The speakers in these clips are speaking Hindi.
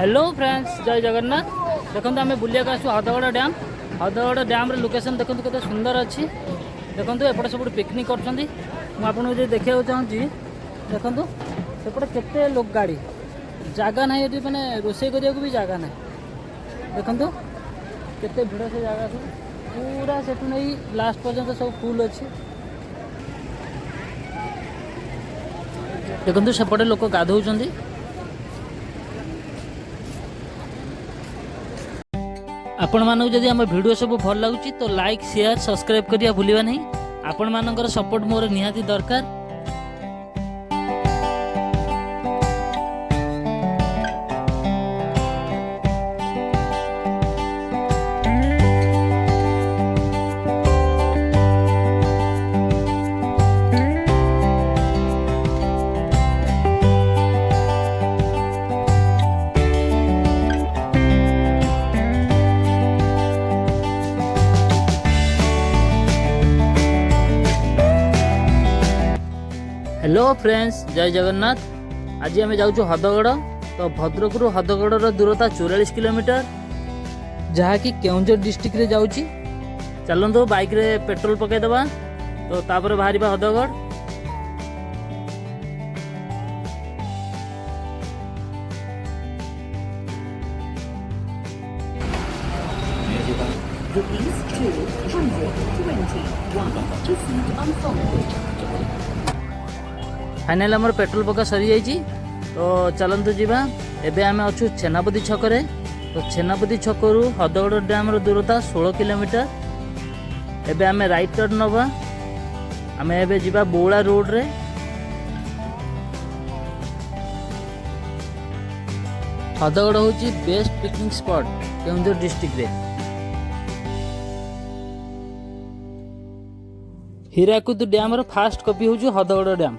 हेलो फ्रेंड्स, जय जगन्नाथ। देखो आम बुलिया आसू हदगड़ डैम। हदगड़ डैम लोकेशन देखो केते सुंदर अच्छी। देखो एपटे सब पिकनिक कर देखा चाहूँगी। देखो सेपटे केते लोक गाड़ी जगह ना ये मैंने रोषे करिया भी जगह ना। देखो केते भिड़ से जगह सब पूरा से नहीं लास्ट पर्यंत सब फुल अच्छी। देखो सेपटे लोक गाधौं। आपण मानक जदि आम वीडियो सब भल लगुच तो लाइक शेयर सब्सक्राइब करिया भूलिबा नहीं। आपण मानकर सपोर्ट मोर निहाती दरकार। हेलो फ्रेंड्स, जय जगन्नाथ। आज आम जाऊँ हदगड़। तो भद्रक रु हदगड़ दूरता 44 किलोमीटर, जहाँकि केउंझर डिस्ट्रिक्ट रे जाऊँगी। चलते बाइक रे पेट्रोल पकईदबा तो तापर बाहर हदगड़। फाइनाल आमर पेट्रोल पका सरी जाइए। तो चलतु जीवा। एबे आमे अच्छु छेनापति छकरे। तो छेनापति छकरू हदगड़ डैम दूरता 16 किलोमीटर। एबे आमे राइट टर्न नवा। आमे एबे जीवा बौला रोड रे। हदगड़ होची best picnic spot Keonjhar district रे। हीराकुद डैम रो फास्ट कॉपी होची हदगड़ डैम।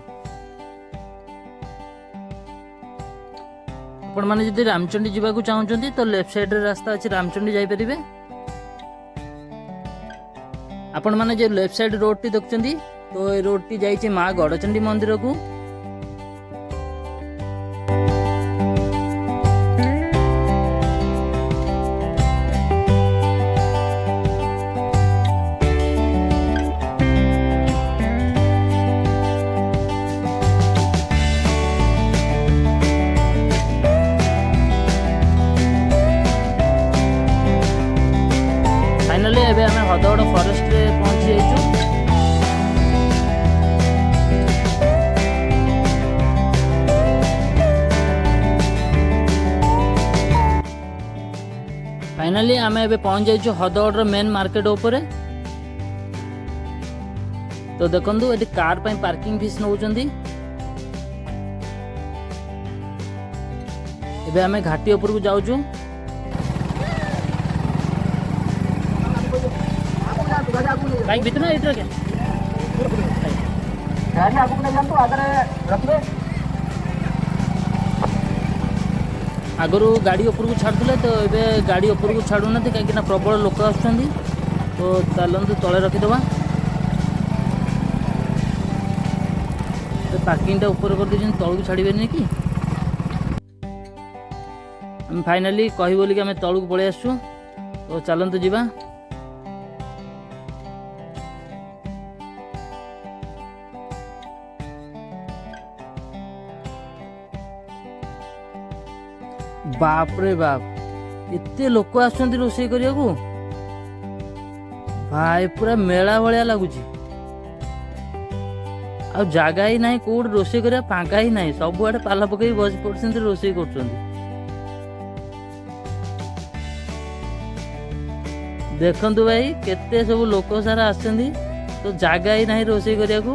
आपण माने जदि रामचंडी जावाक चाहूँगी तो लेफ्ट साइड रे रास्ता अच्छे रामचंडी जापरेंगे। आपण माने जो लेफ्ट साइड रोड टी देखुं तो ये रोड टी जाइए माँ गड़चंडी मंदिर को। फाइनाली एबे आमे हदगड़ फॉरेस्ट रे पहुंची जाइछु। फाइनाली आमे एबे पहुंच जाइछु हदगड़ रो मेन मार्केट ऊपर। तो देखंतु एटी कार पई पार्किंग फीस नउचंदी। एबे आमे घाटी ऊपर को जाउछु। बाइक भीतर इधर क्या आगु गाड़ी ऊपर को छाड़ुले तो ये गाड़ी ऊपर को छाड़ू ना कहीं प्रबल लोक आस। तो चलतु तले रखीदबा। पार्किंग ऊपर कर दे तल को छाड़बे कि फाइनाली कही बोल कि तल को पलि आसु। तो चलतु जीवा। बाप रे बाप, इतने लोक आसुंती रोषे करिया को। भाई पूरा मेला भलिया लगुच। आ जगह ही नहीं कोड रोषे करिया, फांका ही नहीं। सब आड़े पाला पकई बस पड़छन्ती रोषे करछन्ती। देखंतु भाई केते सब लोक सारा आसछन्ती तो जगह ही नहीं रोषे करिया को।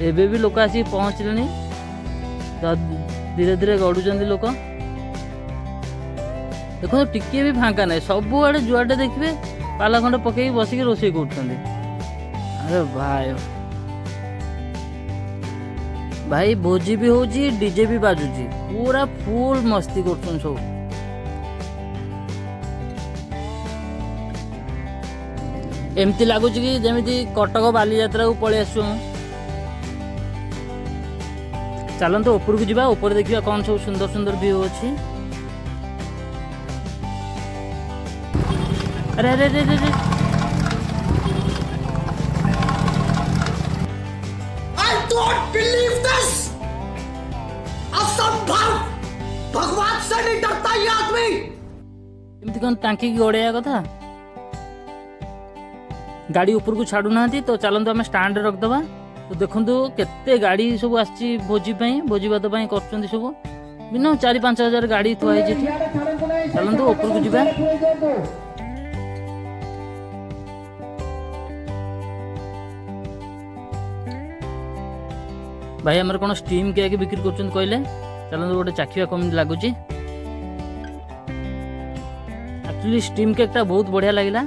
एबे भी लोक आसी पहुंचलेनी। तो धीरे धीरे गड़ुचंदी लोक। देखो टिके भी फांका नहीं। सब आड़े जुआडे देखिए पाला खंड पकई बसिक रोषे कर। अरे भाई भाई भोजी भी होजी, डीजे भी बाजुची, पूरा फुल मस्ती कर सब। एमती लगुच कि जमी कटक बालीजात्रा को पलि आसु। चलते ऊपर को जावा, ऊपर देखा कौन सब सुंदर सुंदर व्यू अच्छी। अरे अरे अरे अरे I don't believe this! असंभव! भगवान से नहीं डरता ये आदमी। एमती कौन टांकी की गड़िया कथा। गाड़ी ऊपर को छाड़ू ना, तो चलते आम स्टाण्ड रखदबा। तो देखो केते गाड़ी सब आसी भोजी भोजी भात कर सब मिनिमम 4-5 हजार गाड़ी थुआई। चलते ऊपर को जावा। भाई आमर कौन स्टीम केक बिक्री कर कहले, चलते गोटे चाखिया कमी लगुच। एक्चुअली स्टीम केकटा बहुत बढ़िया लगिला।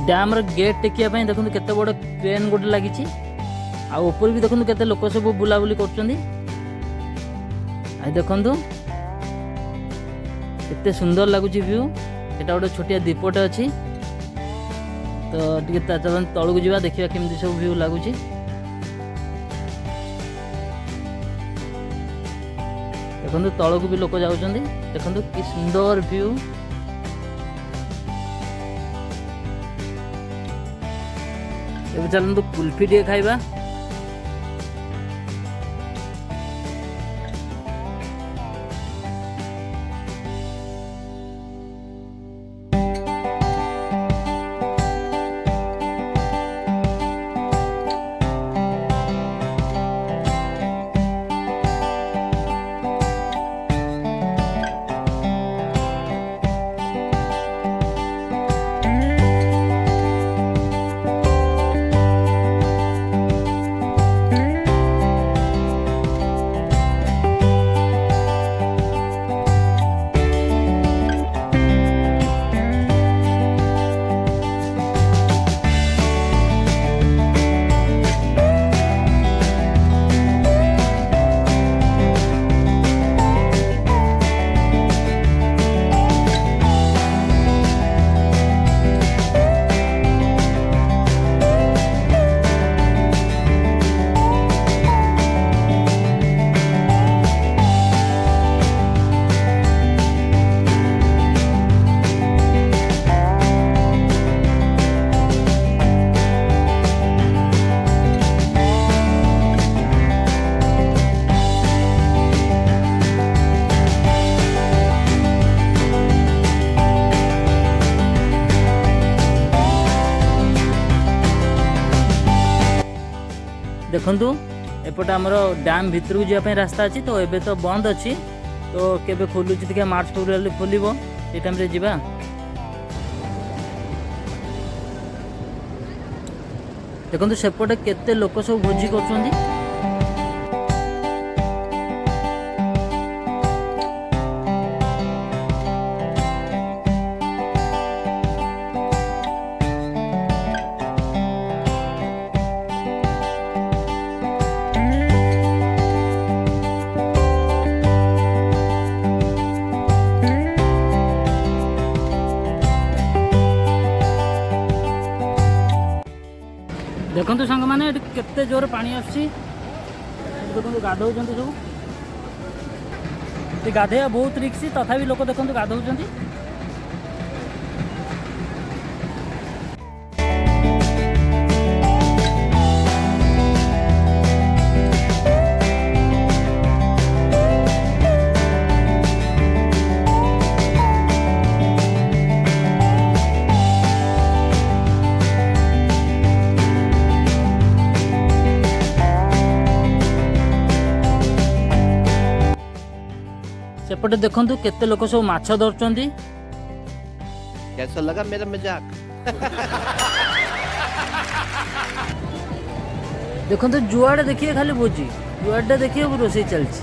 डैम गेट टेकिया देखो केते बड़ ट्रेन गोटे लगी। आपर भी देखो केते लोक सब बुलाबुली कर देखु केते सुंदर लगुच व्यू। एटा गोटे छोटिया दीपटे अच्छी। तो टे तलू जावा देखा केमती सब व्यू लगुच। देखो तल को भी लोक जाऊँ। देखो कि सुंदर व्यू। अब चलते कुल्फी टे खाइबा। देखु एपटे आमर डैम भितर को जावाई रास्ता अच्छी। तो एबे तो बंद अच्छी, तो केबे खोलुची देखिए मार्च फेब्रुआरी खोलिबो, ए टाइम रे जिबा। देखु सेपटे केते लोक सब भोजी कर। देखो सांग मैंने केते जोर पानी आसी। देखो गाधौ सब गाधेया बहुत रिक्स, तथापि लोक देखो गाधौ। सेपटे देखु केते लोक सब माछ धरछंती। कैसा लगा मेरा मजाक? देखो जुआड़े देखिए खाली भोजी, जुआड़े देखिए रोसई चलती।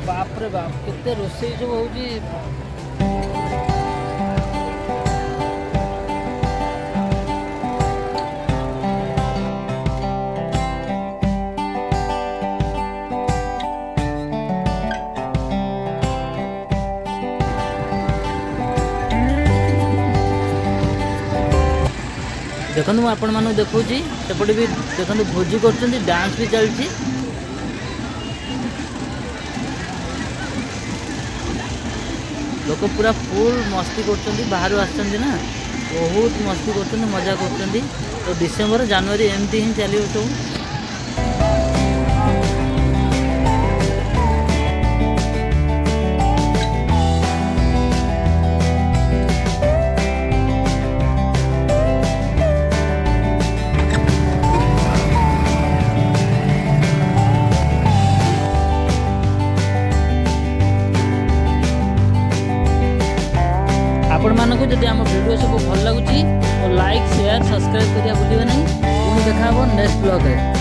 बाप रे बाप केते रोसई सब होउची। देखो मुझे आपण मानक देखा सेपटे भी देखो भोजी कर डांस भी चलती लोक पूरा फुल मस्ती कर बाहर आसना बहुत मस्ती कर मजा कर तो डिसेम्बर जनवरी एमती ही चलो सब। आपण मानक जदि आम वीडियो सब भल लगुच तो लाइक शेयर सब्सक्राइब करिया भूलिए नहीं। पुणी देखा नेक्स्ट ब्लॉग रे।